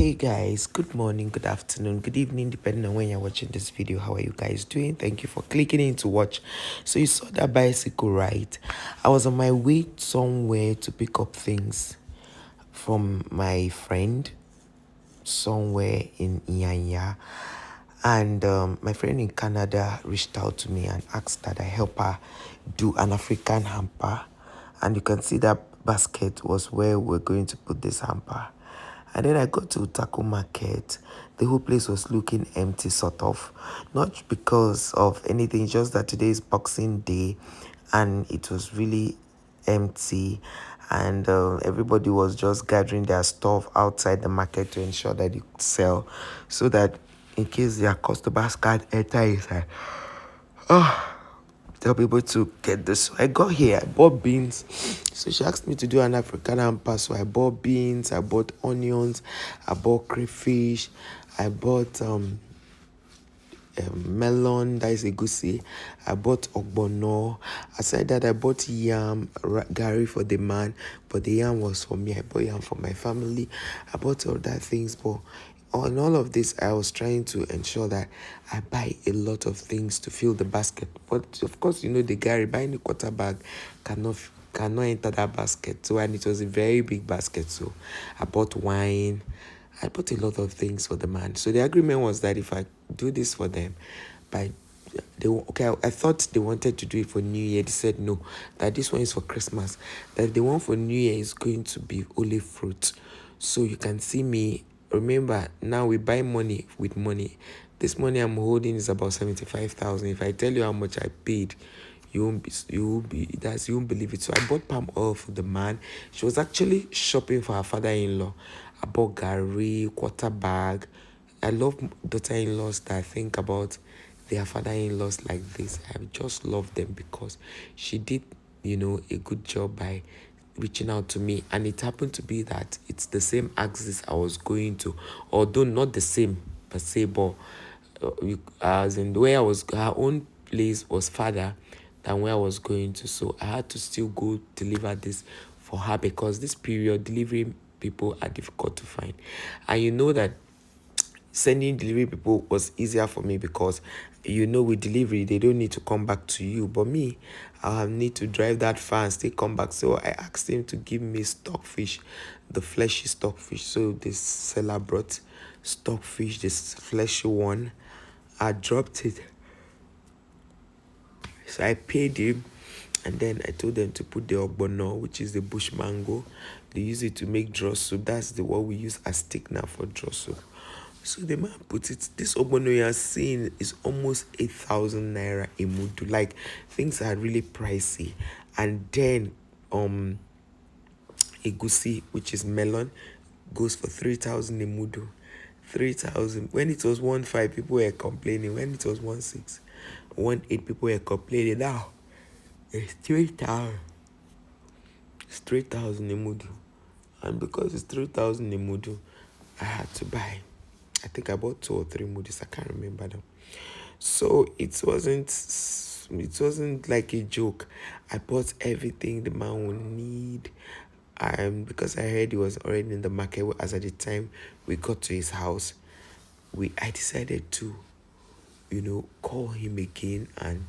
Hey guys, good morning, good afternoon, good evening, depending on when you're watching this video. How are you guys doing? Thank you for clicking in to watch. So you saw that bicycle ride. I was on my way somewhere to pick up things from my friend somewhere in NYANYA. And my friend in Canada reached out to me and asked that I help her do an African hamper. And you can see that basket was where we're going to put this hamper. And then I got to Utako market. The whole place was looking empty, sort of. Not because of anything, just that today is Boxing Day and it was really empty. And everybody was just gathering their stuff outside the market to ensure that it could sell. So that in case their customers can't enter inside, they'll be able to get this. So I got here, I bought beans. So she asked me to do an African hamper. So I bought beans, I bought onions, I bought crayfish, I bought melon, that is a goosey. I bought ogbono. Aside that, I bought yam, gari for the man, but the yam was for me. I bought yam for my family. I bought all that things, but on all of this, I was trying to ensure that I buy a lot of things to fill the basket. But of course, you know, the gari, buying a quarter bag cannot enter that basket. So, and it was a very big basket. So I bought wine. I bought a lot of things for the man. So the agreement was that if I do this for them, I thought they wanted to do it for New Year. They said no, that this one is for Christmas. That the one for New Year is going to be olive fruit. So you can see me. Remember, now we buy money with money. This money I'm holding is about 75,000. If I tell you how much I paid, you won't believe it. So I bought palm oil for the man. She was actually shopping for her father-in-law. I bought gari, quarter bag. I love daughter-in-laws that think about their father-in-laws like this. I just love them because she did, a good job by reaching out to me. And it happened to be that it's the same axis I was going to, although not the same per se, but as in the way I was, her own place was farther than where I was going to. So I had to still go deliver this for her because this period delivery people are difficult to find. And you know that sending delivery people was easier for me because with delivery they don't need to come back to you, but me, I need to drive that far and still come back. So I asked him to give me stockfish, the fleshy stockfish. So this seller brought stockfish, this fleshy one. I dropped it, so I paid him, and then I told them to put the ogbono, which is the bush mango. They use it to make draw soup. That's the what we use as stick now for draw soup. So the man put it. This ogbono you are seeing is almost 8,000 naira a mudu. Like, things are really pricey. And then egusi, which is melon, goes for 3,000 a mudu. 3,000. When it was 1,500, people were complaining. When it was 1,600, 1,800, people were complaining. Now it's 3,000. It's 3,000 a mudu. And because it's 3,000 a mudu, I had to buy. I think I bought 2 or 3 mudis. I can't remember them. So it wasn't like a joke. I bought everything the man would need. Because I heard he was already in the market as at the time we got to his house. I decided to, call him again, and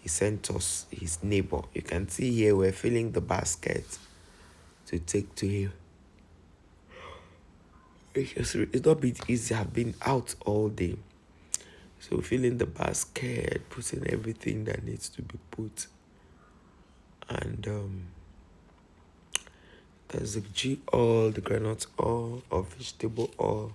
he sent us his neighbor. You can see here we're filling the basket to take to him. It's not been easy. I've been out all day. So filling the basket, putting everything that needs to be put. And there's the G oil, the granite oil, or vegetable oil.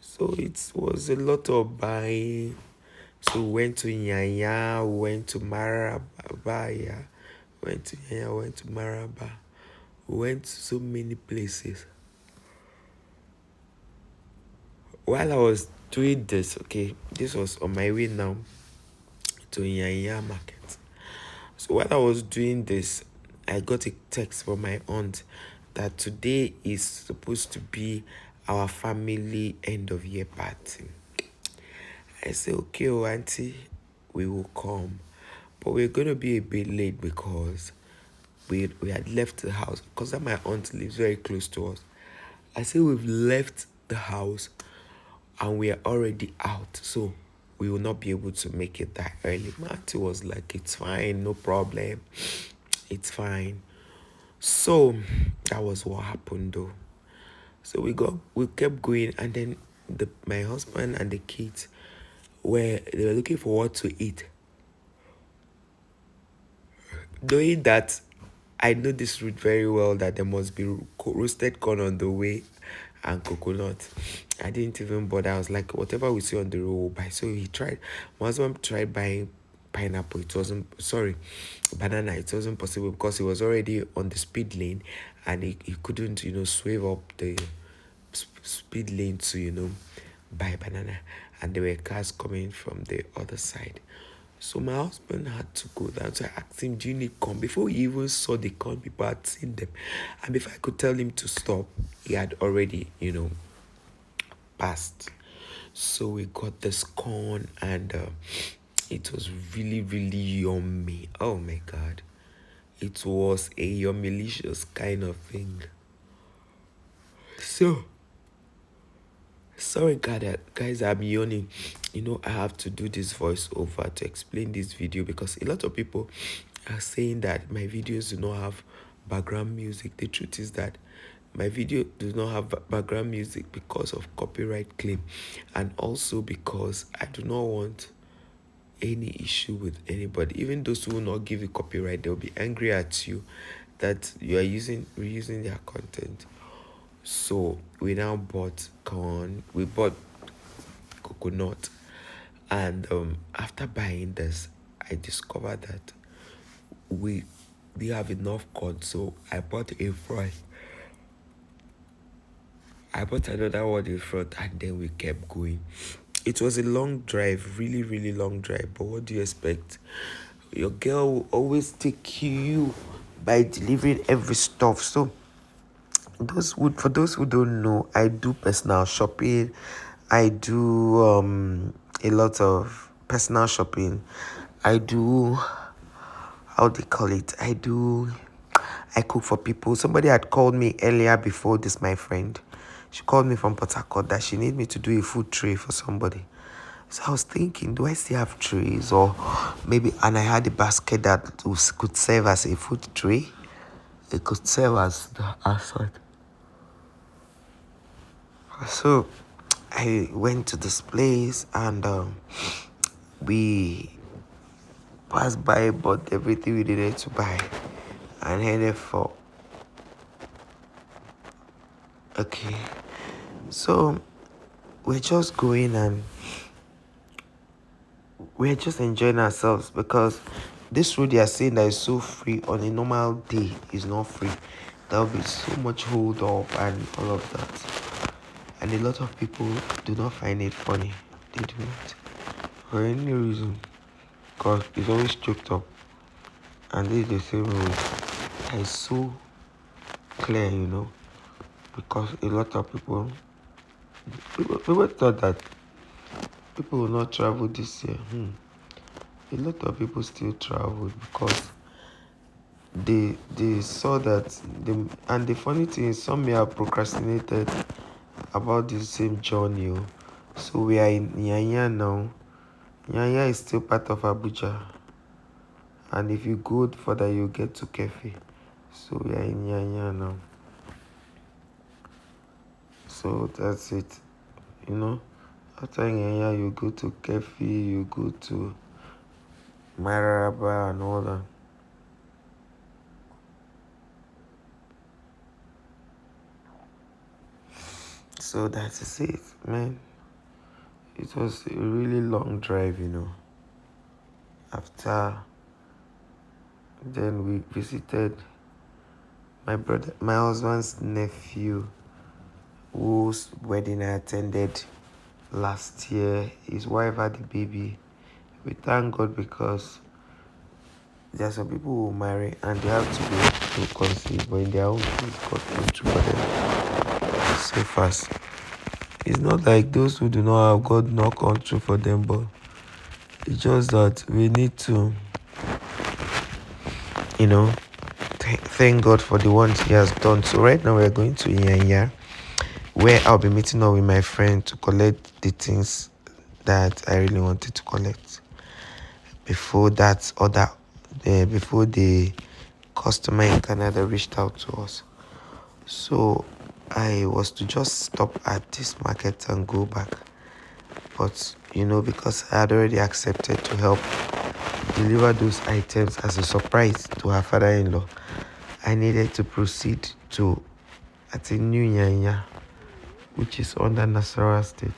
So it was a lot of buying. So we went to NYANYA, we went to Maraba, yeah. Went to NYANYA, went to Maraba. We went to so many places. While I was doing this, this was on my way now to NYANYA market. So while I was doing this, I got a text from my aunt that today is supposed to be our family end of year party. I said, okay, auntie, we will come. But we're going to be a bit late because we had left the house. Because my aunt lives very close to us. I said, we've left the house and we are already out, so we will not be able to make it that early. My auntie was like, it's fine, no problem, it's fine. So that was what happened though. So we kept going, and then my husband and the kids they were looking for what to eat. Knowing that I know this route very well, that there must be roasted corn on the way and coconut, I didn't even bother. I was like, whatever we see on the road, we'll buy. So my husband tried buying pineapple. It wasn't, sorry, banana. It wasn't possible because he was already on the speed lane and he couldn't, swerve up the speed lane to, buy banana. And there were cars coming from the other side. So my husband had to go down. So I asked him, do you need corn? Before he even saw the corn, people had seen them. And before I could tell him to stop, he had already, passed. So we got this corn, and it was really, really yummy. Oh my God. It was a yummy-licious kind of thing. So, sorry guys, I'm yawning. I have to do this voiceover to explain this video because a lot of people are saying that my videos do not have background music. The truth is that my video does not have background music because of copyright claim, and also because I do not want any issue with anybody. Even those who will not give you copyright, they'll be angry at you that you are reusing their content. So we now bought corn, we bought coconut, and after buying this, I discovered that we have enough corn, so I bought a fry. I bought another one in front, and then we kept going. It was a long drive, really, really long drive, but what do you expect? Your girl will always take you by delivering every stuff. So for those who don't know, I do personal shopping. I do a lot of personal shopping. I do, how do you call it? I cook for people. Somebody had called me earlier before this, my friend. She called me from Port Harcourt that she needed me to do a food tray for somebody. So I was thinking, do I still have trays? Or maybe, and I had a basket that could serve as a food tray. It could serve as the aside. So I went to this place, and we passed by, bought everything we needed to buy, and headed for. Okay, so we're just going, and we're just enjoying ourselves because this road they are saying that is so free on a normal day is not free. There'll be so much hold up and all of that. And a lot of people do not find it funny. They do not. For any reason. Because it's always choked up. And this is the same road. It's so clear, because a lot of people thought that people will not travel this year. A lot of people still traveled because they saw that and the funny thing is some may have procrastinated about the same journey. So we are in NYANYA now. NYANYA is still part of Abuja, and if you go further you get to Kefi. So we are in NYANYA now. So that's it. After NYANYA you go to Kefi, you go to Mararaba and all that. So that is it, man. It was a really long drive, After then we visited my husband's nephew, whose wedding I attended last year. His wife had a baby. We thank God because there are some people who marry and they have to be to conceive, but in their own case, God came through for them so fast. It's not like those who do not have God not come through for them, but it's just that we need to, thank God for the ones He has done. So right now we're going to NYANYA. where I'll be meeting up with my friend to collect the things that I really wanted to collect before that other before the customer in Canada reached out to us. So I was to just stop at this market and go back, but because I had already accepted to help deliver those items as a surprise to her father-in-law, I needed to proceed to at a NYANYA, which is under Nassarawa State.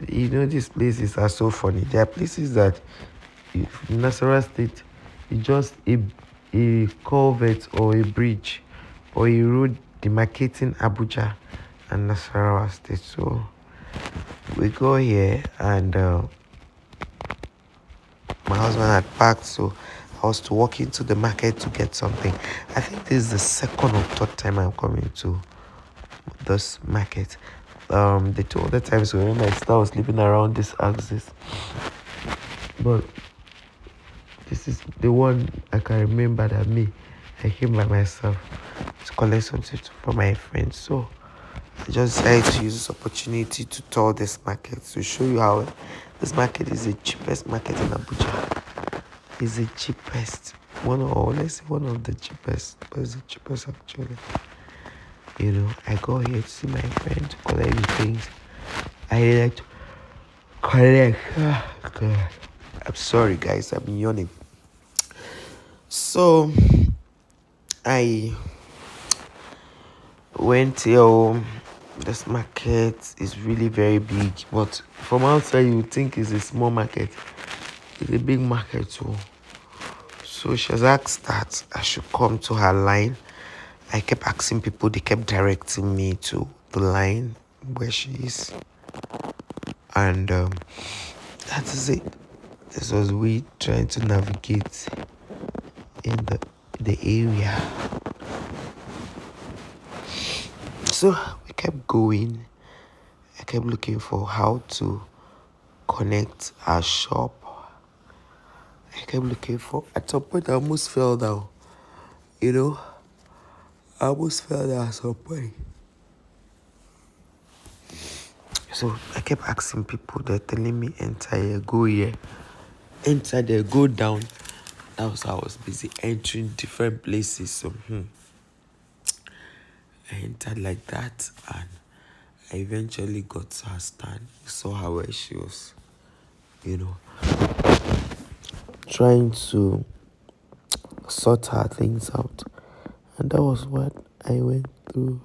These places are so funny. There are places that in Nassarawa State, it's just a culvert or a bridge or a road demarcating Abuja and Nassarawa State. So we go here, and my husband had packed, so I was to walk into the market to get something. I think this is the second or third time I'm coming to this market. The two other times when my sister was living around this axis, but this is the one I can remember that I came by myself to collect something for my friends. So I just decided to use this opportunity to tour this market to show you how this market is the cheapest market in Abuja. It's the cheapest. One of the cheapest, but it's the cheapest actually. I go here to see my friend to collect the things I like to collect. God. I'm sorry guys, I'm yawning. So I went here. This market is really very big, but from outside you would think it's a small market. It's a big market too. So she has asked that I should come to her line. I kept asking people, they kept directing me to the line where she is. And that is it. This was we trying to navigate in the area. So we kept going. I kept looking for how to connect our shop. I kept looking for, at some point I almost fell down. I almost fell down at some point. So I kept asking people, they're telling me enter here, go here, enter there, go down. That was how I was busy entering different places. So I entered like that, and I eventually got to her stand. Saw her where she was, trying to sort her things out. And that was what I went through.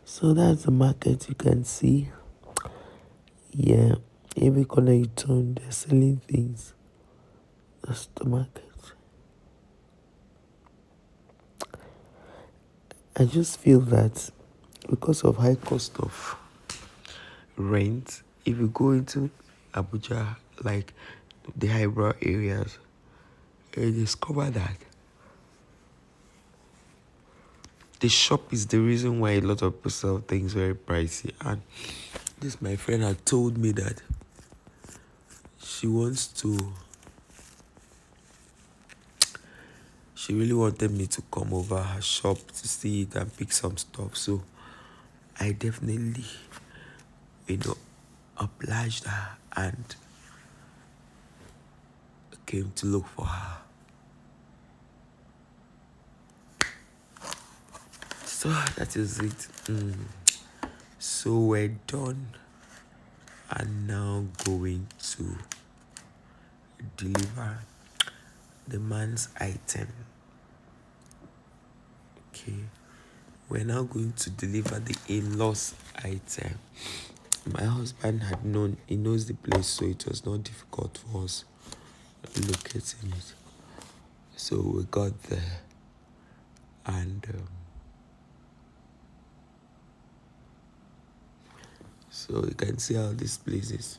So that's the market you can see. Yeah, every corner you turn, they're selling things. That's the market. I just feel that because of high cost of rent, if you go into Abuja, like the highbrow areas, you discover that the shop is the reason why a lot of people sell things very pricey. And this my friend had told me that she really wanted me to come over her shop to see it and pick some stuff. So I definitely, obliged her and came to look for her. So that is it. So we're done and now going to deliver the man's item. Okay, we're now going to deliver the in-laws item. My husband he knows the place, so it was not difficult for us locating it. So we got there, and so you can see how this place is.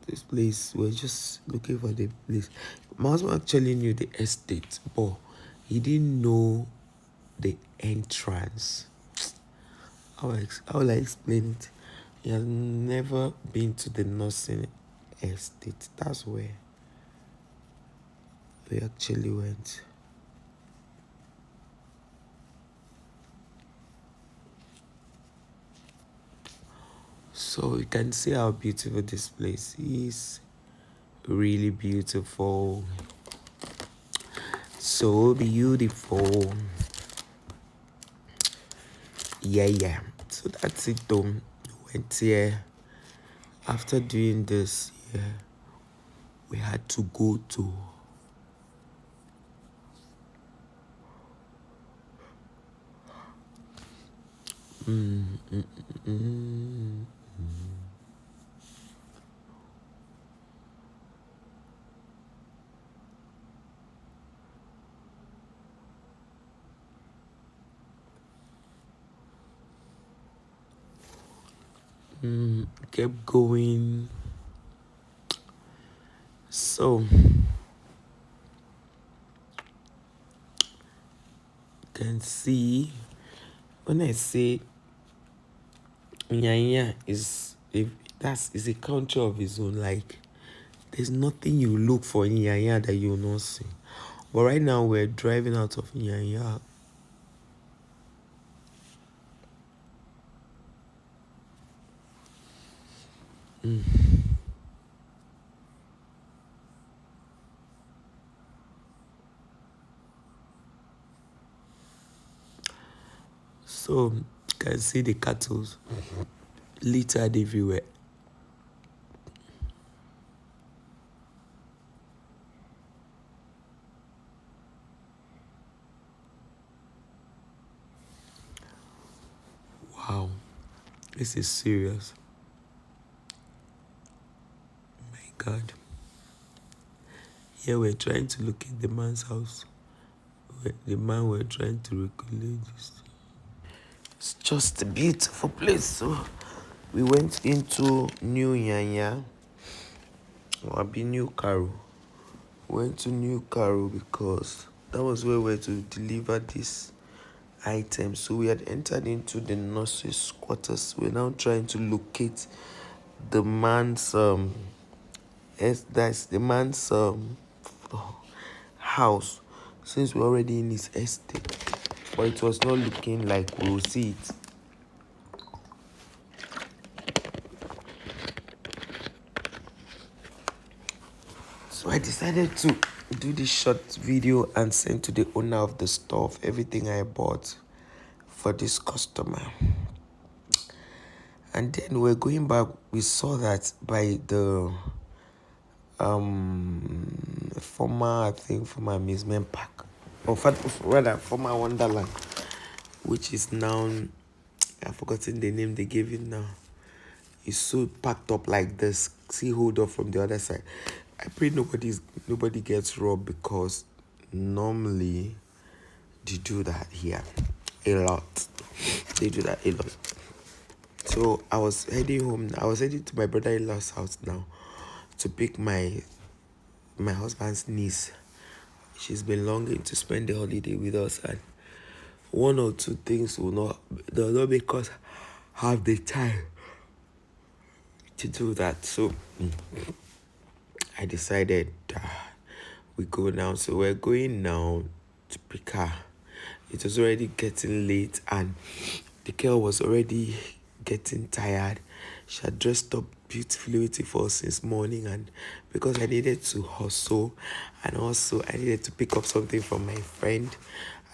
This place, we're just looking for the place. My husband actually knew the estate, but he didn't know the entrance. How will I explain it? He has never been to the nursing estate. That's where we actually went. So you can see how beautiful this place is. Really beautiful. So beautiful. Yeah. So that's it though. Went here. After doing this, we had to go to kept going. So you can see when I say NYANYA is a country of its own. Like there's nothing you look for in NYANYA that you'll not see. But right now we're driving out of NYANYA. So you can see the cattle littered everywhere. Wow, this is serious. My God. Here we're trying to locate the man's house. The man we're trying to regulate this. It's just a beautiful place. So we went into New NYANYA. Or be New KARU. Went to New KARU because that was where we were to deliver this item. So we had entered into the nurse's quarters. We're now trying to locate the man's that's the man's house, since we're already in his estate. But it was not looking like we will see it. So I decided to do this short video and send to the owner of the store of everything I bought for this customer. And then we're going back, we saw that by the former amusement park, or rather former Wonderland, which is now, I've forgotten the name they gave it now. It's so packed up like this. See, hold up from the other side. I pray nobody gets robbed, because normally they do that here a lot. They do that a lot. So I was heading home. I was heading to my brother-in-law's house now to pick my husband's niece. She's been longing to spend the holiday with us, and one or two things will not make us have the time to do that. So I decided we go now. So we're going now to pick her. It was already getting late, and the girl was already getting tired. She had dressed up beautifully waiting for us since morning, and because I needed to hustle, and also I needed to pick up something from my friend,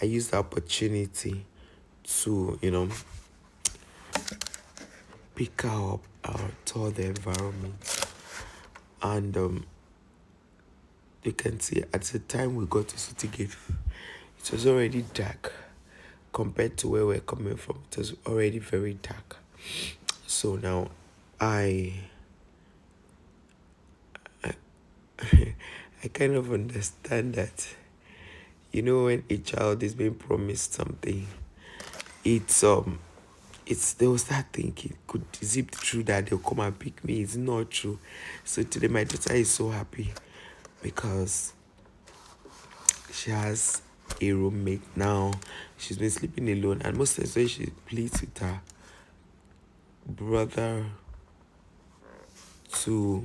I used the opportunity to, pick her up, tour the environment. And you can see at the time we got to City Gate, it was already dark compared to where we're coming from. It was already very dark. So now I kind of understand that, when a child is being promised something, they will start thinking, is it true that they'll come and pick me? It's not true. So today my daughter is so happy because she has a roommate now. She's been sleeping alone, and most of the time she plays with her brother to